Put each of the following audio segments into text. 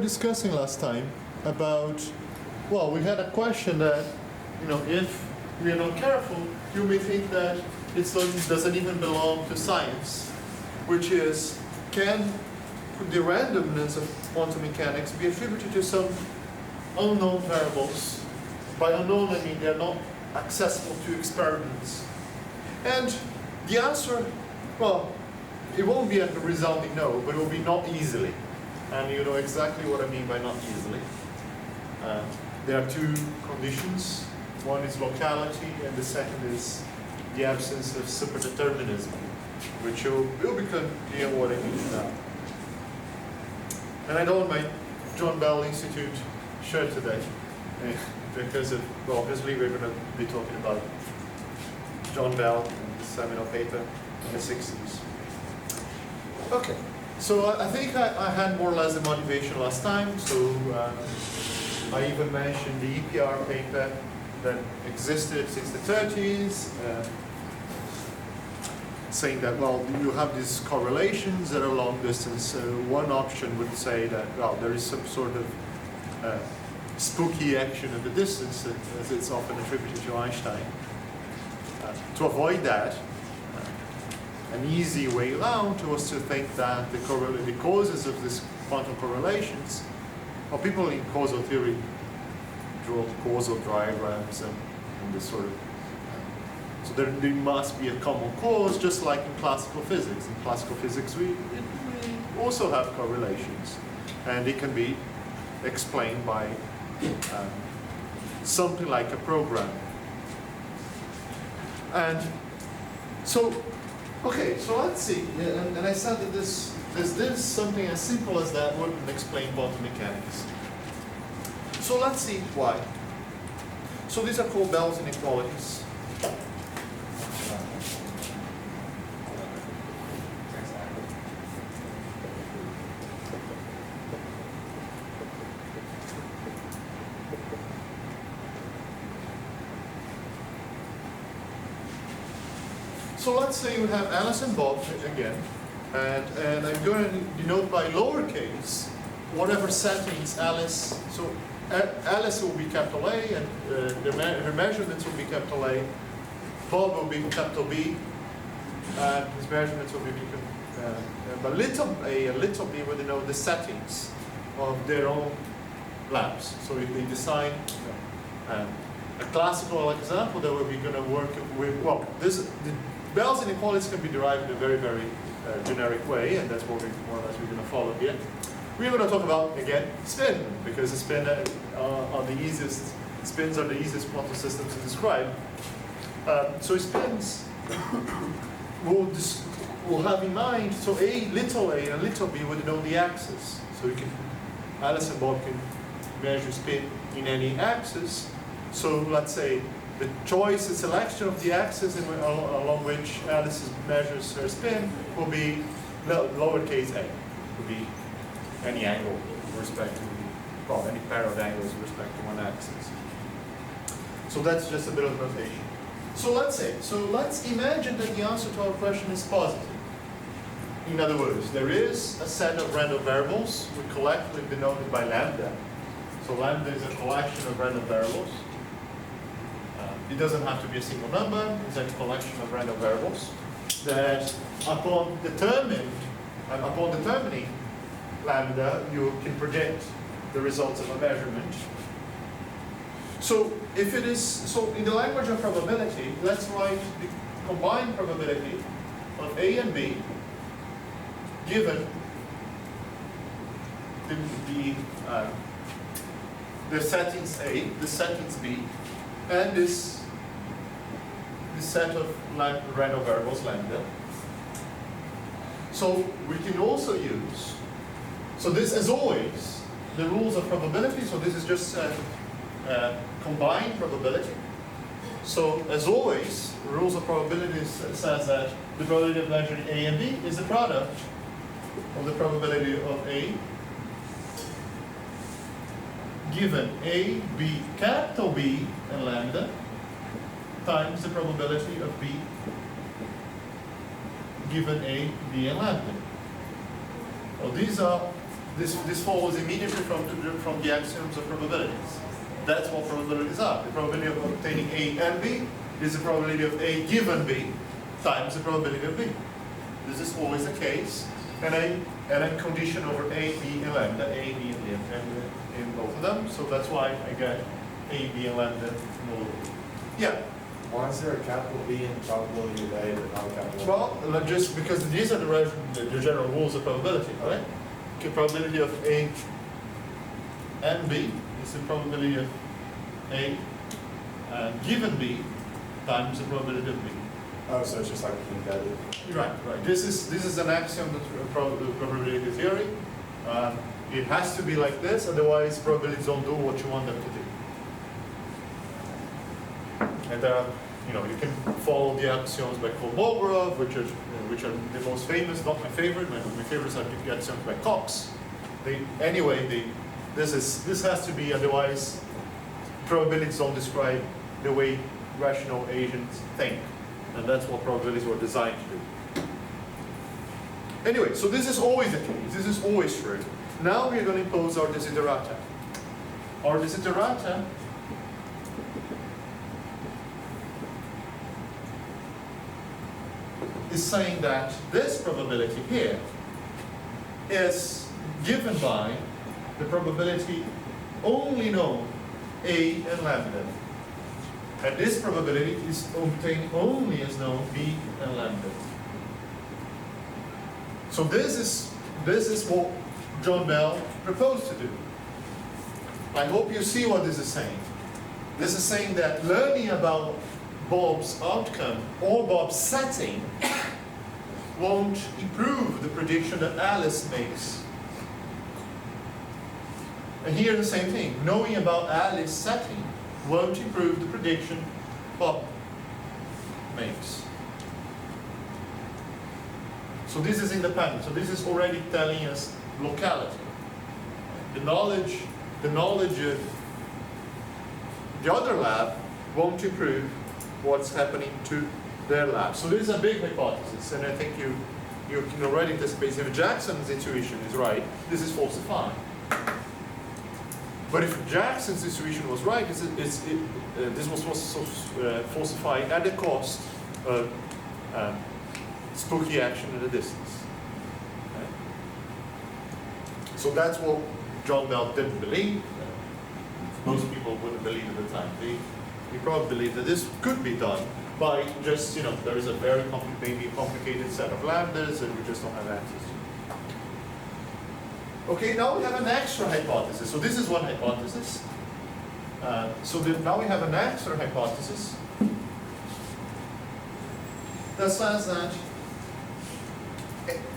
discussing last time about, well, we had a question that, if we are not careful, you may think that it doesn't even belong to science, which is, can the randomness of quantum mechanics be attributed to some unknown variables? By unknown, I mean they're not accessible to experiments. And the answer, well, it won't be a resounding no, but it will be not easily. And you know exactly what I mean by not easily. There are two conditions. One is locality, and the second is the absence of superdeterminism, which will become clear what I mean now. And I don't have my John Bell Institute shirt today, because of, well, obviously we're going to be talking about John Bell and the seminal paper in the 60s. Okay, so I think I had more or less the motivation last time, so I even mentioned the EPR paper that existed since the 30s, saying that, well, you have these correlations that are long distance. One option would say that, well, there is some sort of spooky action at the distance, as it's often attributed to Einstein. To avoid that, an easy way out was to think that the causes of these quantum correlations, well, people in causal theory draw causal diagrams and this sort of, so there must be a common cause, just like in classical physics. In classical physics, we also have correlations, and it can be explained by something like a program. And so, okay, so let's see. And I said that this something as simple as that wouldn't explain quantum mechanics. So let's see why. So these are called Bell's inequalities. So let's say you have Alice and Bob again, and I'm going to denote by lowercase whatever settings Alice, so Alice will be capital A, and her measurements will be capital A, Bob will be capital B, and his measurements will be but little a and little b will denote the settings of their own labs. So if they design a classical example that we're going to work with, well, the Bell's inequalities can be derived in a very, very generic way, and that's what more or less we're going to follow here. We're going to talk about, again, spin, because the spins are the easiest quantum systems to describe. So spins will have in mind, so a and little b would denote the axis. So you can, Alice and Bob can measure spin in any axis. So let's say the choice, the selection of the axis along which Alice measures her spin will be lowercase a, will be any angle with respect to, well, any pair of angles with respect to one axis. So that's just a bit of notation. So let's imagine that the answer to our question is positive. In other words, there is a set of random variables, we collectively denoted by lambda. So lambda is a collection of random variables. It doesn't have to be a single number, it's a collection of random variables that upon determining lambda, you can predict the results of a measurement. So if it is, so in the language of probability, let's write the combined probability of A and B given the settings A, the settings B, and this set of random variables lambda. So we can also use, so this, as always, the rules of probability, so this is just combined probability. So as always, the rules of probability says that the probability of measuring A and B is the product of the probability of A given A, B, capital B, and lambda times the probability of B given A, B, and lambda. Well, these are this follows immediately from the axioms of probabilities. That's what probabilities are. The probability of obtaining A and B is the probability of A given B times the probability of B. This is always the case, and a condition over A, B, and lambda, A, B, and lambda in both of them. So that's why I get A, B, and lambda modulo B. Yeah. Why is there a capital B in probability of A but not a capital A? Well, just because these are the general rules of probability, right? The probability of A and B is the probability of A given B times the probability of B. Oh, so it's just like embedded. Right, right. This is an axiom of probability theory. It has to be like this, otherwise probabilities don't do what you want them to do. And there are, you can follow the axioms by Kolmogorov, which are the most famous, not my favorite. My favorites are the axioms by Cox. This has to be, otherwise probabilities don't describe the way rational agents think. And that's what probabilities were designed to do. Anyway, so this is always the case. This is always true. Now we're going to impose our desiderata. Our desiderata is saying that this probability here is given by the probability only known A and lambda. And this probability is obtained only as known B and lambda. So this is what John Bell proposed to do. I hope you see what this is saying. This is saying that learning about Bob's outcome or Bob's setting won't improve the prediction that Alice makes. And here the same thing. Knowing about Alice's setting won't improve the prediction Bob makes. So this is independent. So this is already telling us locality. The knowledge of the other lab won't improve what's happening to their lab. So this is a big hypothesis, and I think you can already anticipate if Jackson's intuition is right, this is falsifying. But if Jackson's intuition was right, this was falsified at the cost of spooky action at a distance. Right? So that's what John Bell didn't believe. Most people wouldn't believe at the time. They probably believed that this could be done by just, there is a very maybe complicated set of lambdas and we just don't have access to it. Okay, now we have an extra hypothesis. So this is one hypothesis. Now we have an extra hypothesis that says that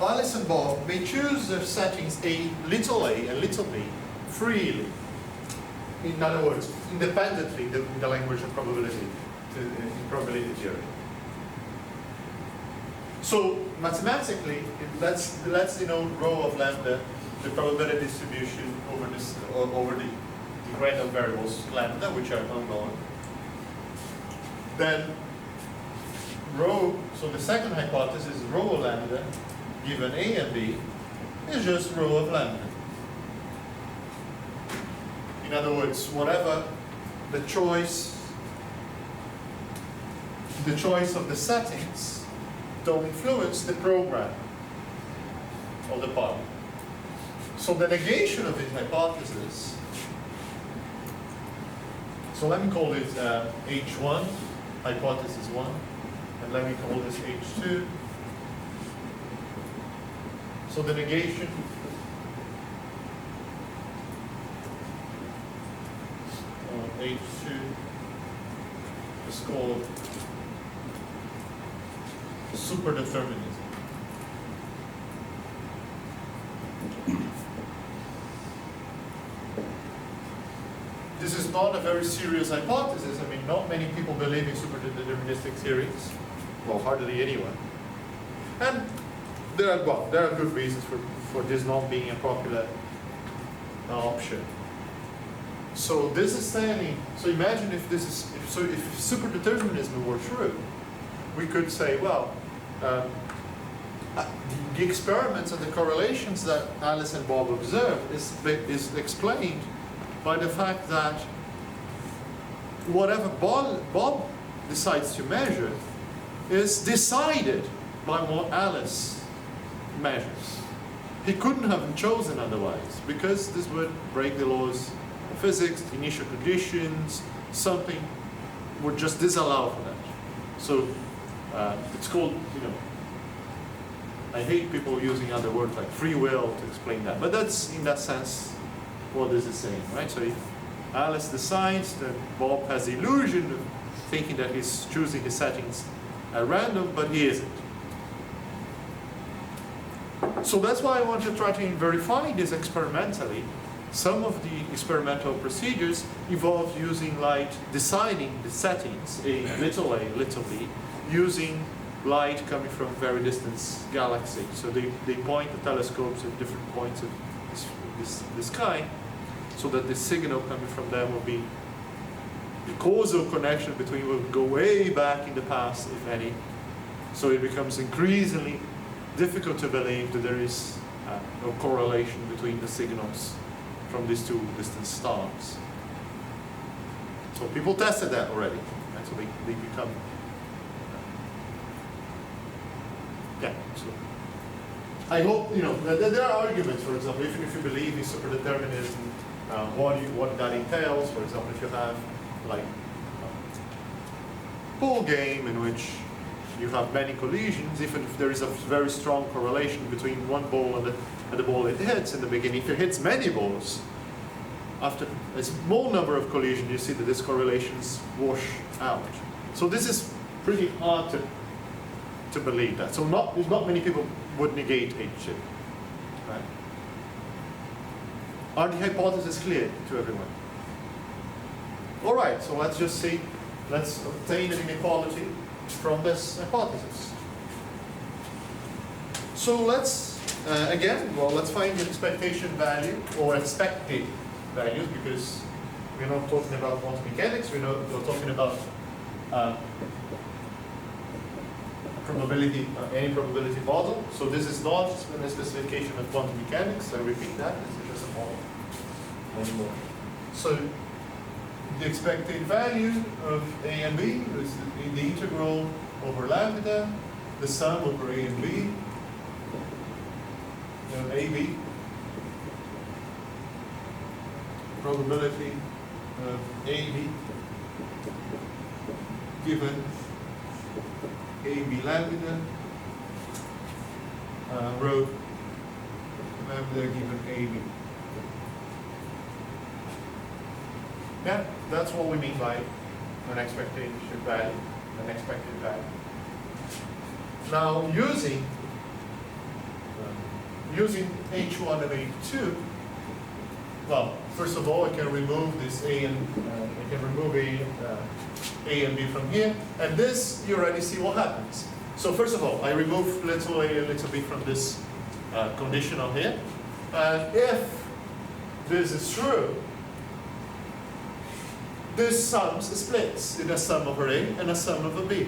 Alice and Bob may choose their settings a and little b freely. In other words, independently in the language of probability, in probability theory. So mathematically, let's rho of lambda, the probability distribution over the random variables lambda, which are unknown. Then rho, so the second hypothesis, rho of lambda, given A and B, is just rho of lambda. In other words, whatever the choice of the settings don't influence the program of the part. So the negation of this hypothesis, so let me call it H1, hypothesis 1, and let me call this H2. So the negation of H2 is called superdeterminism. This is not a very serious hypothesis. I mean, not many people believe in superdeterministic theories. Well, hardly anyone. And there are good reasons for this not being a popular option. So this is saying, so imagine if superdeterminism were true, we could say, well, the experiments and the correlations that Alice and Bob observed is explained by the fact that whatever Bob decides to measure is decided by what Alice measures. He couldn't have chosen otherwise, because this would break the laws of physics, the initial conditions, something would just disallow for that. So it's called, I hate people using other words like free will to explain that, but that's in that sense what this is saying, right? So if Alice decides that Bob has the illusion of thinking that he's choosing his settings at random, but he isn't. So that's why I want to try to verify this experimentally. Some of the experimental procedures involve using light, deciding the settings, a, little b, using light coming from very distant galaxies. So they point the telescopes at different points of the sky, so that the signal coming from them will be, the causal connection between will go way back in the past, if any. So it becomes increasingly difficult to believe that there is no correlation between the signals from these two distant stars. So people tested that already, right? So they become, yeah. So I hope, there are arguments, for example, even if you believe in superdeterminism, what that entails. For example, if you have like a pool game in which you have many collisions, even if there is a very strong correlation between one ball and the ball it hits in the beginning, if it hits many balls, after a small number of collisions, you see that these correlations wash out. So this is pretty hard to believe that. So not many people would negate H. Right? Are the hypotheses clear to everyone? All right, so let's just see, let's obtain an inequality from this hypothesis. So let's, let's find the expectation value, or expected values, because we're not talking about quantum mechanics, we're talking about probability, any probability model. So this is not a specification of quantum mechanics, I repeat that, this is just a model anymore. So the expected value of A and B is the integral over lambda, the sum over A and B, AB, probability of AB given AB lambda, rho lambda given AB. Yeah, that's what we mean by an expectation value, an expected value. Now, using H1 and H2, well, first of all, I can remove this A and I can remove A and B from here, and this you already see what happens. So first of all, I remove little a and little b from this conditional here, and if this is true, this splits in a sum over A and a sum over B.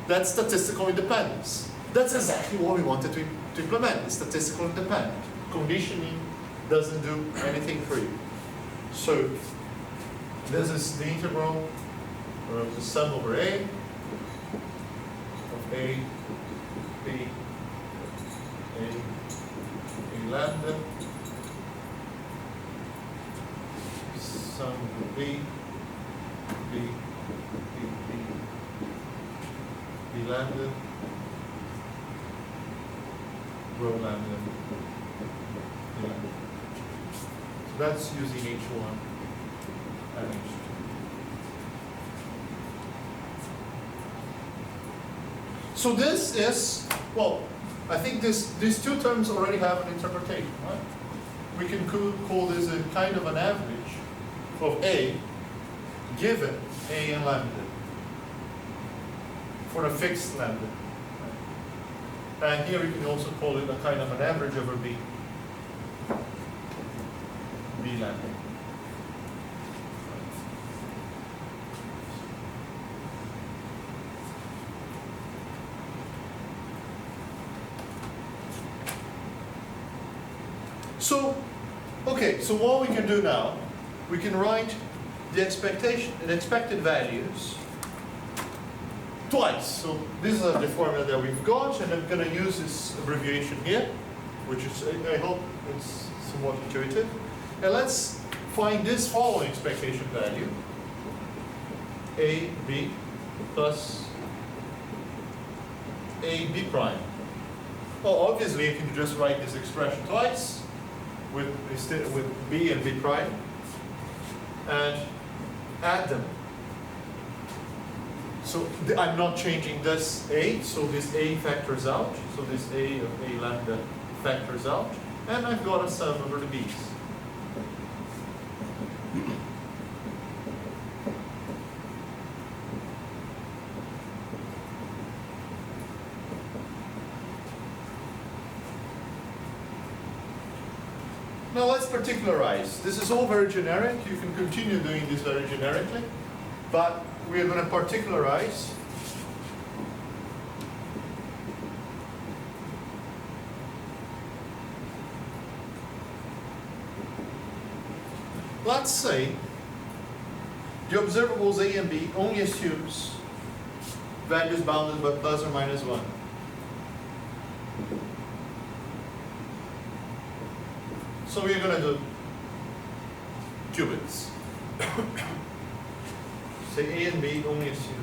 That's statistical independence. That's exactly what we wanted to implement, is statistical independence. Conditioning doesn't do anything for you. So this is the integral of the sum over A of A, B, A lambda, sum over B, B lambda, rho lambda, B lambda. So that's using H1 and H2. So this is, well, I think these two terms already have an interpretation, right? We can call this a kind of an average of A given A and lambda for a fixed lambda. And here we can also call it a kind of an average over B, B lambda. So, okay, so what we can do now, we can write the expected values twice. So this is the formula that we've got, and I'm going to use this abbreviation here, which is, I hope it's somewhat intuitive. And let's find this following expectation value, AB plus AB prime. Well, obviously I can just write this expression twice with B and B prime and add them. So I'm not changing this A, so this A factors out. So this A of A lambda factors out. And I've got a sum over the B's. Now let's particularize. This is all very generic. You can continue doing this very generically, but we are going to particularize. Let's say the observables A and B only assumes values bounded by plus or minus 1. So we're going to do qubits. Say A and B only assume.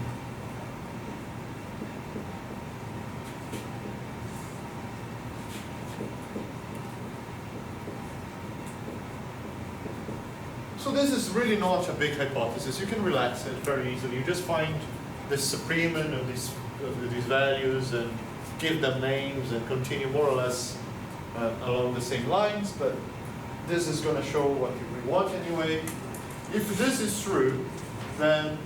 So this is really not a big hypothesis. You can relax it very easily. You just find the supremum of these values and give them names and continue more or less along the same lines, but this is going to show what we want anyway. If this is true, then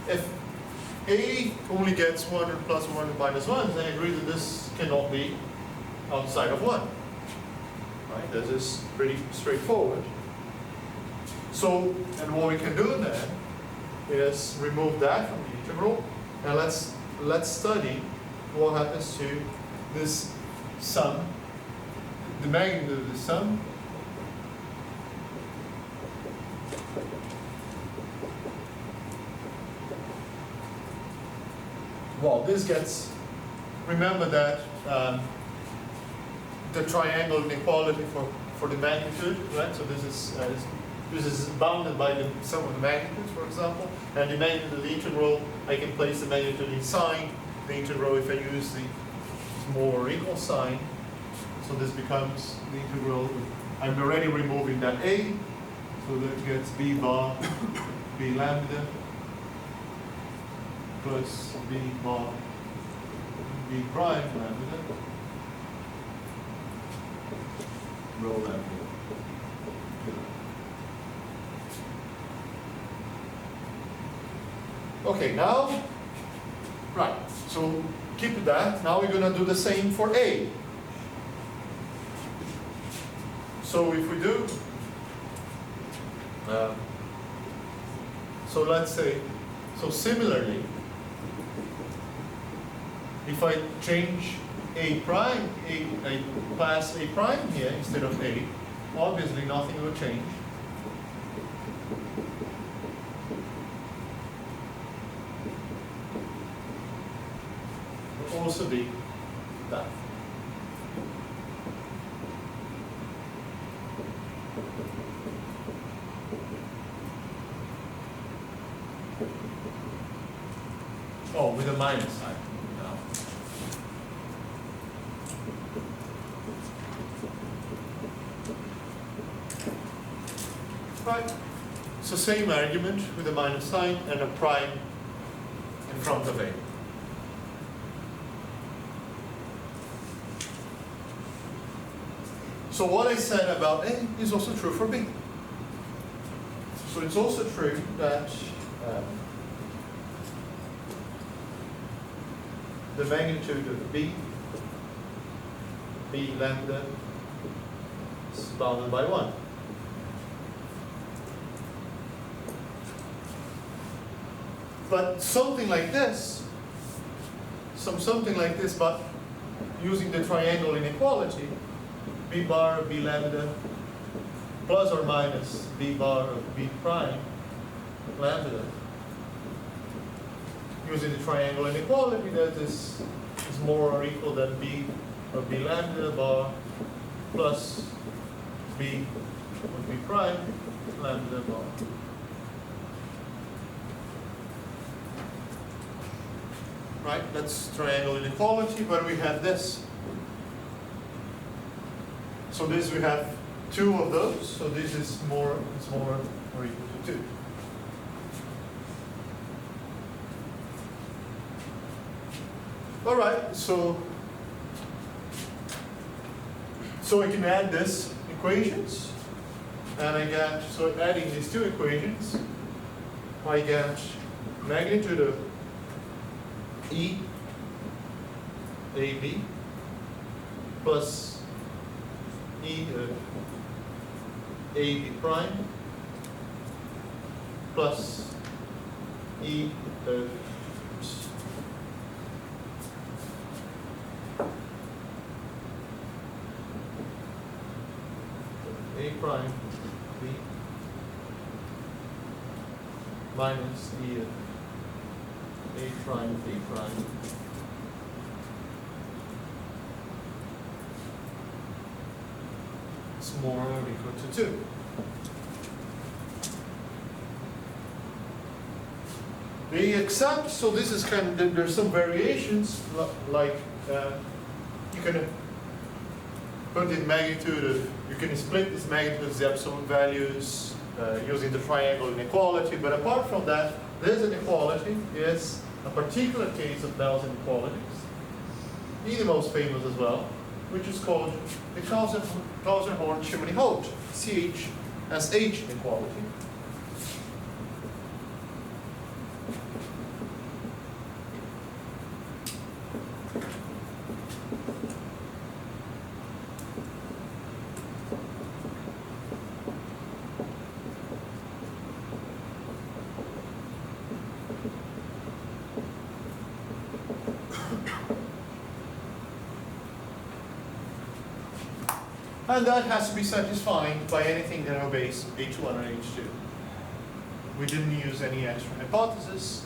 if A only gets 1 or plus 1 or minus 1, then I agree that this cannot be outside of 1. Right? This is pretty straightforward. So, and what we can do then is remove that from the integral, and let's study what happens to this sum, the magnitude of the sum. Well, this gets, remember that the triangle inequality for the magnitude, right? So this is bounded by the sum of the magnitudes, for example, and the magnitude of the integral, I can place the magnitude inside the integral if I use the more or equal sign. So this becomes the integral. I'm already removing that A, so that gets B bar, B lambda, plus B bar, B prime lambda, rho lambda. Okay, now, right, so keep that. Now we're going to do the same for A. So if we do, so let's say, so similarly, if I change A prime, I pass A prime here instead of A, obviously nothing will change. Will also be that. Oh, with a minus sign now. Right. So same argument with a minus sign and a prime in front of A. So what I said about A is also true for B. So it's also true that the magnitude of B lambda is bounded by 1. But something like this, but using the triangle inequality, b bar of b lambda plus or minus b bar of b prime lambda. Using the triangle inequality, that is more or equal than b of b lambda bar plus b of b prime lambda bar. Right, that's triangle inequality, but we have this. So this we have two of those, so this is more or equal to 2. All right, so I can add this equations, and I get, so adding these two equations, I get magnitude of E AB plus E of AB prime plus E of A prime B minus E of A prime B prime is more or equal to 2. They accept, so this is kind of, there's some variations, like you can put in magnitude of, you can split this magnitude of the absolute values using the triangle inequality, but apart from that, this inequality is a particular case of Bell's inequalities, the most famous as well, which is called the Clausen-Horn-Schimmel-Holt, CH inequality. And that has to be satisfied by anything that obeys H1 or H2. We didn't use any extra hypothesis.